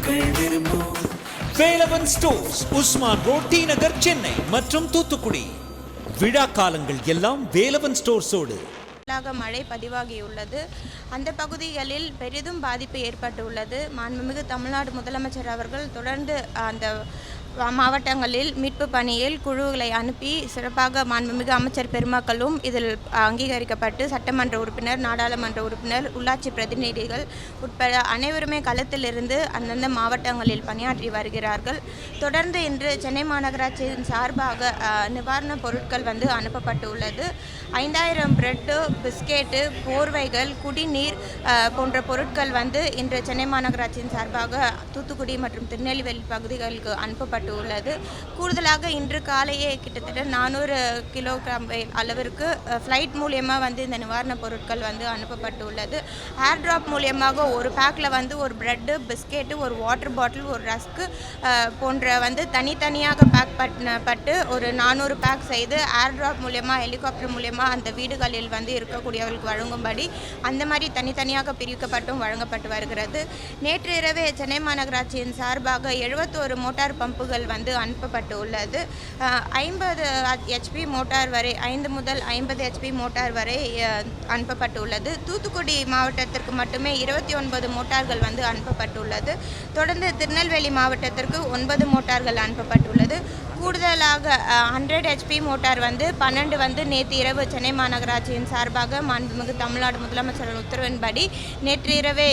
மக்கள் விரும்பும் Velavan stores, Usman road, T Nagar, Chennai மற்றும் தூத்துக்குடி. விழா காலங்கள் எல்லாம் வேலவன் ஸ்டோர்ஸோடு. மழை பதிவாகியுள்ளது. அந்த பகுதிகளில் பெரிதும் பாதிப்பு ஏற்பட்டுள்ளது. மாண்புமிகு தமிழ்நாடு முதலமைச்சர் அவர்கள் தொடர்ந்து அந்த மாவட்டங்களில் மீட்பு பணியில் குழுக்களை அனுப்பி சிறப்பாக மாண்புமிகு அமைச்சர் பெருமக்களும் இதில் அங்கீகரிக்கப்பட்டு சட்டமன்ற உறுப்பினர், நாடாளுமன்ற உறுப்பினர், உள்ளாட்சி பிரதிநிதிகள் உட்பட அனைவருமே களத்திலிருந்து அந்தந்த மாவட்டங்களில் பணியாற்றி வருகிறார்கள். தொடர்ந்து இன்று சென்னை மாநகராட்சியின் சார்பாக நிவாரணப் பொருட்கள் அனுப்பப்பட்டுள்ளது. 5000 பிரெட்டு, பிஸ்கெட்டு, போர்வைகள், குடிநீர் போன்ற பொருட்கள் இன்று சென்னை மாநகராட்சியின் சார்பாக தூத்துக்குடி மற்றும் திருநெல்வேலி பகுதிகளுக்கு அனுப்பப்பட்டுள்ளது. கூடுதலாக இன்று காலையே கிட்டத்தட்ட 400 கிலோகிராம் அளவிற்கு ஃப்ளைட் மூலியமாக இந்த நிவாரணப் பொருட்கள் அனுப்பப்பட்டுள்ளது. ஏர் ட்ராப் மூலியமாக ஒரு பேக்கில் ஒரு பிரெட்டு, பிஸ்கெட்டு, ஒரு வாட்டர் பாட்டில், ஒரு ரஸ்க்கு போன்ற தனித்தனியாக பேக் பண்ணப்பட்டு ஒரு 400 பேக் செய்து ஏர் ட்ராப் மூலியமாக, ஹெலிகாப்டர் மூலியமாக அந்த வீடுகளில் இருக்கக்கூடியவர்களுக்கு வழங்கும்படி அந்த மாதிரி தனித்தனியாக பிரிக்கப்பட்டும் வழங்கப்பட்டு வருகிறது. நேற்று இரவே சென்னை மாநகராட்சியின் சார்பாக 71 மோட்டார் பம்புகள் அனுப்பப்பட்டு உள்ளது. 50 HP மோட்டார் வரை, 5 முதல் 50 HP மோட்டார் வரை அனுப்பப்பட்டுள்ளது. தூத்துக்குடி மாவட்டத்திற்கு மட்டுமே 29 மோட்டார்கள் அனுப்பப்பட்டுள்ளது. தொடர்ந்து திருநெல்வேலி மாவட்டத்திற்கு 9 மோட்டார்கள் அனுப்பப்பட்டுள்ளது. கூடுதலாக 100 HP மோட்டார் 12 நேற்று இரவு சென்னை மாநகராட்சியின் சார்பாக மாண்புமிகு தமிழ்நாடு முதலமைச்சர் உத்தரவின்படி நேற்று இரவே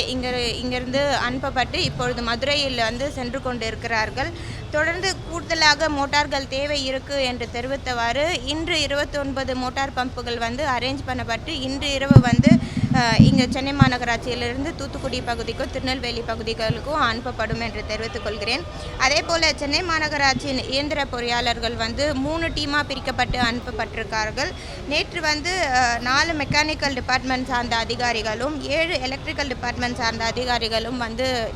இங்கிருந்து அனுப்பப்பட்டு இப்பொழுது மதுரையில் சென்று கொண்டிருக்கிறார்கள். தொடர்ந்து கூடுதலாக மோட்டார்கள் தேவை இருக்கு என்று தெரிவித்தவாறு இன்று 29 மோட்டார் பம்புகள் அரேஞ்ச் பண்ணப்பட்டு இன்று இரவு இங்கே சென்னை மாநகராட்சியிலிருந்து தூத்துக்குடி பகுதிக்கும் திருநெல்வேலி பகுதிகளுக்கும் அனுப்பப்படும் என்று தெரிவித்துக் கொள்கிறேன். அதே போல் சென்னை மாநகராட்சியின் இயந்திர பொறியாளர்கள் 3 டீமாக பிரிக்கப்பட்டு அனுப்பப்பட்டிருக்கார்கள். நேற்று 4 மெக்கானிக்கல் டிபார்ட்மெண்ட் சார்ந்த அதிகாரிகளும் 7 எலக்ட்ரிக்கல் டிபார்ட்மெண்ட் சார்ந்த அதிகாரிகளும்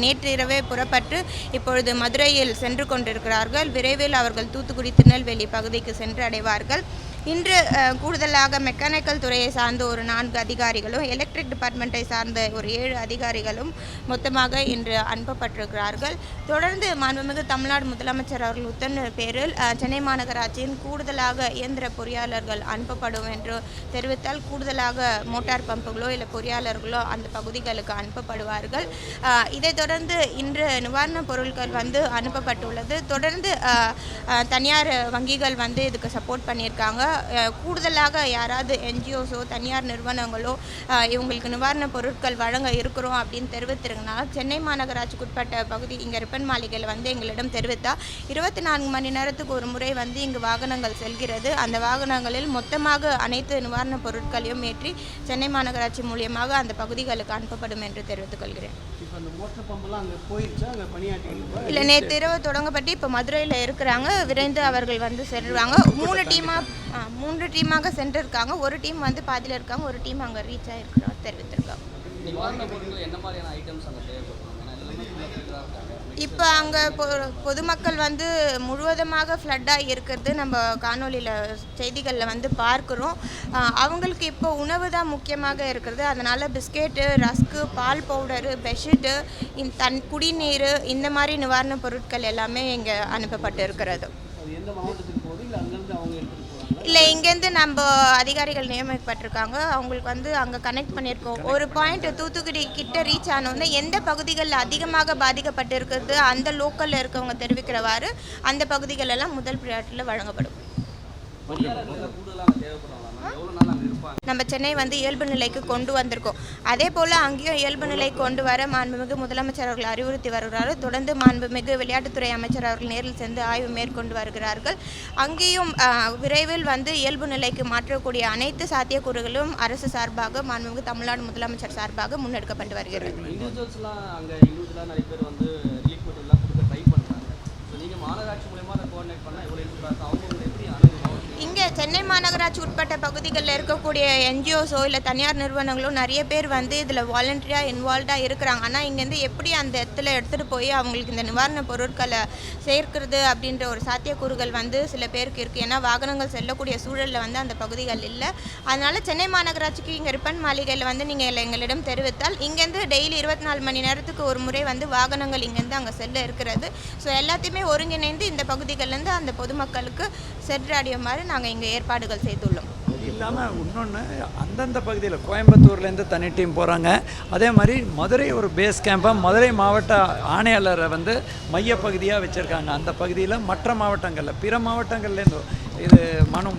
நேற்று இரவே புறப்பட்டு இப்பொழுது மதுரையில் சென்று கொண்டிருக்கிறார்கள். விரைவில் அவர்கள் தூத்துக்குடி திருநெல்வேலி பகுதிக்கு சென்று அடைவார்கள். இன்று கூடுதலாக மெக்கானிக்கல் துறையை சார்ந்த ஒரு 4 அதிகாரிகளும், எலக்ட்ரிக் டிபார்ட்மெண்ட்டை சார்ந்த ஒரு 7 அதிகாரிகளும் மொத்தமாக இன்று அனுப்பப்பட்டிருக்கிறார்கள். தொடர்ந்து மாண்புமிகு தமிழ்நாடு முதலமைச்சர் அவர்கள் உத்தரவு பேரில் சென்னை மாநகராட்சியின் கூடுதலாக இயந்திர பொறியாளர்கள் அனுப்பப்படும் என்று தெரிவித்தால் கூடுதலாக மோட்டார் பம்புகளோ இல்லை பொறியாளர்களோ அந்த பகுதிகளுக்கு அனுப்பப்படுவார்கள். இதைத் தொடர்ந்து இன்று நிவாரணப் பொருட்கள் அனுப்பப்பட்டுள்ளது. தொடர்ந்து தனியார் வங்கிகள் இதுக்கு சப்போர்ட் பண்ணியிருக்காங்க. கூடுதலாக யாராவது NGOஸோ தனியார் நிறுவனங்களோ இவங்களுக்கு நிவாரணப் பொருட்கள் வழங்க இருக்கிறோம் அப்படின்னு தெரிவித்திருந்தா சென்னை மாநகராட்சிக்கு உட்பட்ட பகுதி இங்கே ரிப்பன் மாளிகையில் எங்களிடம் தெரிவித்தால் 24 மணி நேரத்துக்கு ஒரு முறை இங்கு வாகனங்கள் செல்கிறது. அந்த வாகனங்களில் மொத்தமாக அனைத்து நிவாரணப் பொருட்களையும் ஏற்றி சென்னை மாநகராட்சி மூலியமாக அந்த பகுதிகளுக்கு அனுப்பப்படும் என்று தெரிவித்துக் கொள்கிறேன். இல்லை, நேற்று இரவு தொடங்கப்பட்டு இப்போ மதுரையில் இருக்கிறாங்க. விரைந்து அவர்கள் செல்வாங்க. 3 டீமாக சென்றிருக்காங்க. ஒரு டீம் பாதியில் இருக்காங்க, ஒரு டீம் அங்கே ரீச் ஆகிருக்கிறோம் தெரிவித்திருக்காங்க. இப்போ அங்கே பொதுமக்கள் முழுவதுமாக ஃப்ளட்டாக இருக்கிறது நம்ம காணொலியில் செய்திகளில் பார்க்குறோம். அவங்களுக்கு இப்போ உணவு தான் முக்கியமாக இருக்கிறது. அதனால் பிஸ்கெட்டு, ரஸ்க்கு, பால் பவுடரு, பெட்ஷீட்டு, குடிநீர் இந்த மாதிரி நிவாரணப் பொருட்கள் எல்லாமே இங்கே அனுப்பப்பட்டு இருக்கிறது. இல்லை, இங்கேருந்து நம்ம அதிகாரிகள் நியமிக்கப்பட்டிருக்காங்க. அவங்களுக்கு அங்கே கனெக்ட் பண்ணியிருக்கோம். ஒரு பாயிண்ட் தூத்துக்குடி கிட்ட ரீச் ஆனோன்னா எந்த பகுதிகளில் அதிகமாக பாதிக்கப்பட்டு இருக்கிறது அந்த லோக்கலில் இருக்கவங்க தெரிவிக்கிறவாறு அந்த பகுதிகளெல்லாம் முதல் ப்ரியாரிட்டியில் வழங்கப்படும். நம்ம சென்னை இயல்பு நிலைக்கு கொண்டு வந்திருக்கோம். அதே போல் அங்கேயும் இயல்பு நிலை கொண்டு வர மாண்புமிகு முதலமைச்சர் அவர்கள் அறிவுறுத்தி வருகிறார்கள். தொடர்ந்து மாண்புமிகு விளையாட்டுத்துறை அமைச்சர் அவர்கள் நேரில் சென்று ஆய்வு மேற்கொண்டு வருகிறார்கள். அங்கேயும் விரைவில் இயல்பு நிலைக்கு மாற்றக்கூடிய அனைத்து சாத்தியக்கூறுகளும் அரசு சார்பாக மாண்புமிகு தமிழ்நாடு முதலமைச்சர் சார்பாக முன்னெடுக்கப்பட்டு வருகிறது. இங்கே சென்னை மாநகராட்சி உட்பட்ட பகுதிகளில் இருக்கக்கூடிய என்ஜிஓஸோ இல்லை தனியார் நிறுவனங்களோ நிறைய பேர் வந்து இதில் வாலண்டரியாக இன்வால்வ்டாக இருக்கிறாங்க. ஆனால் இங்கேருந்து எப்படி அந்த இடத்துல எடுத்துகிட்டு போய் அவங்களுக்கு இந்த நிவாரணப் பொருட்களை சேர்க்கிறது அப்படின்ற ஒரு சாத்தியக்கூறுகள் வந்து சில பேருக்கு இருக்குது. ஏன்னா வாகனங்கள் செல்லக்கூடிய சூழலில் வந்து அந்த பகுதிகள் இல்லை. அதனால் சென்னை மாநகராட்சிக்கு இங்கே ரிப்பன் மாளிகையில் வந்து நீங்கள் எங்களிடம் தெரிவித்தால் இங்கேருந்து டெய்லி 24 மணி நேரத்துக்கு ஒரு முறை வந்து வாகனங்கள் இங்கேருந்து அங்கே செல்ல இருக்கிறது. ஸோ எல்லாத்தையுமே ஒருங்கிணைந்து இந்த பகுதிகளிலேருந்து அந்த பொதுமக்களுக்கு சென்றடையுமாறு நாங்கள் இங்கே ஏற்பாடுகள் செய்துள்ளோம். இல்லாமல் இன்னொன்று அந்தந்த பகுதியில் கோயம்புத்தூர்லேருந்து தனி டீம் போகிறாங்க. அதே மாதிரி மதுரை ஒரு பேஸ் கேம்பாக மதுரை மாவட்ட ஆணையாளரை வந்து மையப்பகுதியாக வச்சுருக்காங்க. அந்த பகுதியில் மற்ற மாவட்டங்களில் பிற மாவட்டங்கள்லேருந்து இது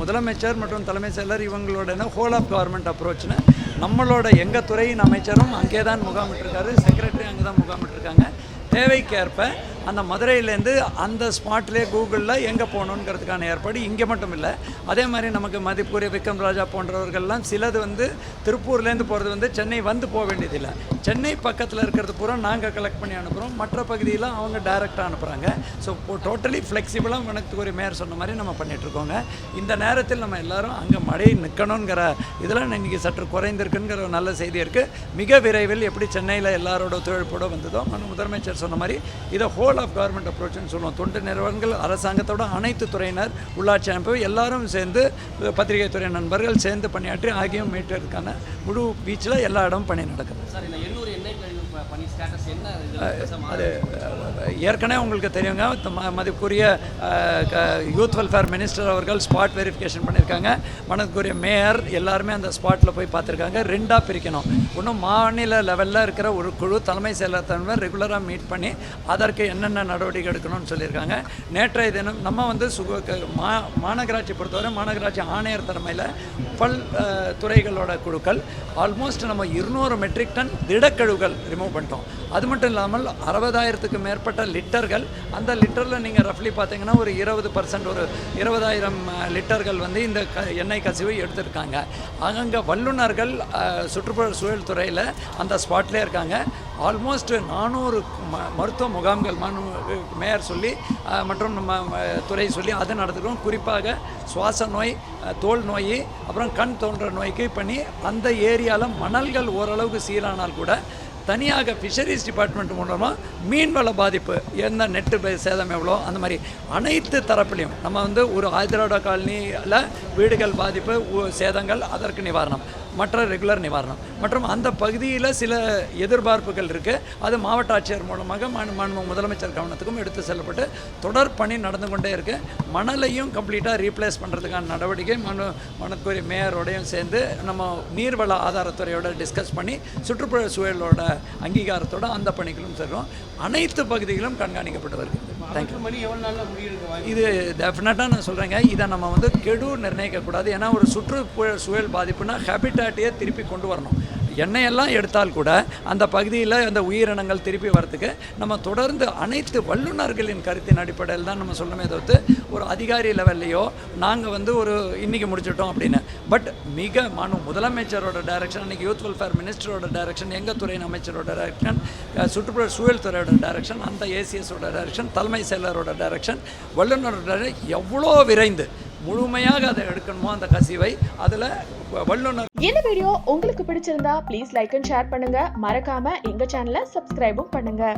முதலமைச்சர் மற்றும் தலைமைச் செயலர் இவங்களோட ஹோல் ஆஃப் கவர்மெண்ட் அப்ரோச்னு நம்மளோட எங்கள் துறையின் அமைச்சரும் அங்கே தான் முகாமிட்டிருக்காரு, செக்ரட்டரி அங்கே தான் முகாமிட்டிருக்காங்க. தேவைக்கேற்ப அந்த மதுரையிலேருந்து அந்த ஸ்பாட்லேயே கூகுளில் எங்கே போகணுங்கிறதுக்கான ஏற்பாடு இங்கே மட்டும் இல்லை. அதே மாதிரி நமக்கு மதிப்புரிய விக்ரம் ராஜா போன்றவர்கள்லாம் சிலது வந்து திருப்பூர்லேருந்து போகிறது வந்து சென்னை வந்து போக வேண்டியதில்லை. சென்னை பக்கத்தில் இருக்கிறது பூரா நாங்கள் கலெக்ட் பண்ணி அனுப்புகிறோம். மற்ற பகுதியில் அவங்க டைரெக்டாக அனுப்புகிறாங்க. ஸோ டோட்டலி ஃப்ளெக்சிபிளாக வனத்துக்குரிய மேயர் சொன்ன மாதிரி நம்ம பண்ணிகிட்ருக்கோங்க. இந்த நேரத்தில் நம்ம எல்லோரும் அங்கே மழை நிற்கணுங்கிற இதில் இன்றைக்கி சற்று குறைந்திருக்குங்கிற ஒரு நல்ல செய்தி இருக்குது. மிக விரைவில் எப்படி சென்னையில் எல்லாரோட ஒத்துழைப்போடு வந்ததோ முதலமைச்சர் சொன்ன மாதிரி இதை ஹோல் ஆஃப் கவர்மெண்ட் அப்ரோச்னு சொல்லுவோம். தொண்டு நிறுவனங்கள், அரசாங்கத்தோட அனைத்து துறையினர், உள்ளாட்சி அமைப்பு எல்லாரும் சேர்ந்து, பத்திரிகை துறை நண்பர்கள் சேர்ந்து பணியாற்றி ஆகியும் மீட்டருக்கான முழு பீச்சில் எல்லா இடமும் பணி நடக்குது. அது ஏற்கனவே உங்களுக்கு தெரியுங்க. மதிப்புக்குரிய யூத் வெல்ஃபேர் மினிஸ்டர் அவர்கள் ஸ்பாட் வெரிஃபிகேஷன் பண்ணியிருக்காங்க. மனதுக்குரிய மேயர் எல்லாருமே அந்த ஸ்பாட்டில் போய் பார்த்துருக்காங்க. ரெண்டாக பிரிக்கணும். இன்னும் மாநில லெவலில் இருக்கிற ஒரு குழு தலைமை செயலர் தலைவர் ரெகுலராக மீட் பண்ணி அதற்கு என்னென்ன நடவடிக்கை எடுக்கணும்னு சொல்லியிருக்காங்க. நேற்றைய தினம் நம்ம வந்து மாநகராட்சி பொறுத்தவரை மாநகராட்சி ஆணையர் தலைமையில் துறைகளோட குழுக்கள் ஆல்மோஸ்ட் நம்ம 200 மெட்ரிக் டன் திடக்கழிவுகள் ரிமூவ் பண்ணிட்டோம். அது மட்டும் இல்லாமல் 60,000க்கு மேற்பட்ட லிட்டர்கள், அந்த லிட்டரில் நீங்கள் ரஃப்லி பார்த்தீங்கன்னா ஒரு 20% ஒரு 20,000 லிட்டர்கள் வந்து இந்த எண்ணெய் கசிவை எடுத்திருக்காங்க. அங்கே வல்லுநர்கள் சுற்றுப்புற சூழல் துறையில் அந்த ஸ்பாட்லேயே இருக்காங்க. ஆல்மோஸ்ட் 400 மருத்துவ முகாம்கள் மேயர் சொல்லி மற்றும் நம்ம துறை சொல்லி அதை நடத்துகிறோம். குறிப்பாக சுவாச நோய், தோல் நோய், அப்புறம் கண் தோன்ற நோய்க்கு பண்ணி அந்த ஏரியாவில் மணல்கள் ஓரளவுக்கு சீரானால் கூட தனியாக ஃபிஷரிஸ் டிபார்ட்மெண்ட் மூலமாக மீன்வள பாதிப்பு என்ன நெட்டு சேதம் எவ்வளோ அந்த மாதிரி அனைத்து தரப்புலையும் நம்ம வந்து ஒரு ஆதிராட காலனியில் வீடுகள் பாதிப்பு சேதங்கள் அதற்கு நிவாரணம், மற்ற ரெகுலர் நிவாரணம் மற்றும் அந்த பகுதியில் சில எதிர்பார்ப்புகள் இருக்குது. அது மாவட்ட ஆட்சியர் மூலமாக முதலமைச்சர் கவனத்துக்கும் எடுத்து செல்லப்பட்டு தொடர் பணி நடந்து கொண்டே இருக்குது. மணலையும் கம்ப்ளீட்டாக ரீப்ளேஸ் பண்ணுறதுக்கான நடவடிக்கை மனக்குரிய மேயரோடையும் சேர்ந்து நம்ம நீர்வள ஆதாரத்துறையோட டிஸ்கஸ் பண்ணி சுற்றுப்புற சூழலோட அங்கீகாரத்தோட அந்த பணிகளும் செய்கிறோம். அனைத்து பகுதிகளும் கண்காணிக்கப்பட்டு வருகிறது. தேங்க்யூ. இது டெஃபினட்டாக நான் சொல்கிறேங்க, இதை நம்ம வந்து கெடு நிர்ணயிக்கக்கூடாது. ஏன்னா ஒரு சுற்றுப்புற சூழல் பாதிப்புனா ஹேபிட்டாட்டையே திருப்பி கொண்டு வரணும். எண்ணெயெல்லாம் எடுத்தால் கூட அந்த பகுதியில் அந்த உயிரினங்கள் திருப்பி வரத்துக்கு நம்ம தொடர்ந்து அனைத்து வல்லுநர்களின் கருத்தின் அடிப்படையில் தான் நம்ம சொல்லணுமே தவிர்த்து ஒரு அதிகாரி லெவல்லையோ நாங்கள் வந்து ஒரு இன்றைக்கி முடிச்சிட்டோம் அப்படின்னு. பட் மிக முதலமைச்சரோட டைரக்ஷன், அன்றைக்கி யூத் வெல்ஃபேர் மினிஸ்டரோட டைரக்ஷன், எங்கள் துறையின் அமைச்சரோட டைரக்ஷன், சுற்றுப்புற சூழல் துறையோட டைரக்ஷன், அந்த ஏசிஎஸோட டைரக்ஷன், தலைமை செயலரோட டைரக்ஷன், வல்லுநரோட எவ்வளோ விரைந்து முழுமையாக அதை எடுக்கணுமோ அந்த கசிவை அதில் வல்லுநர். இந்த வீடியோ உங்களுக்கு பிடிச்சிருந்தா ப்ளீஸ் லைக் அண்ட் ஷேர் பண்ணுங்க. மறக்காம எங்க சேனலை சப்ஸ்கிரைபும் பண்ணுங்க.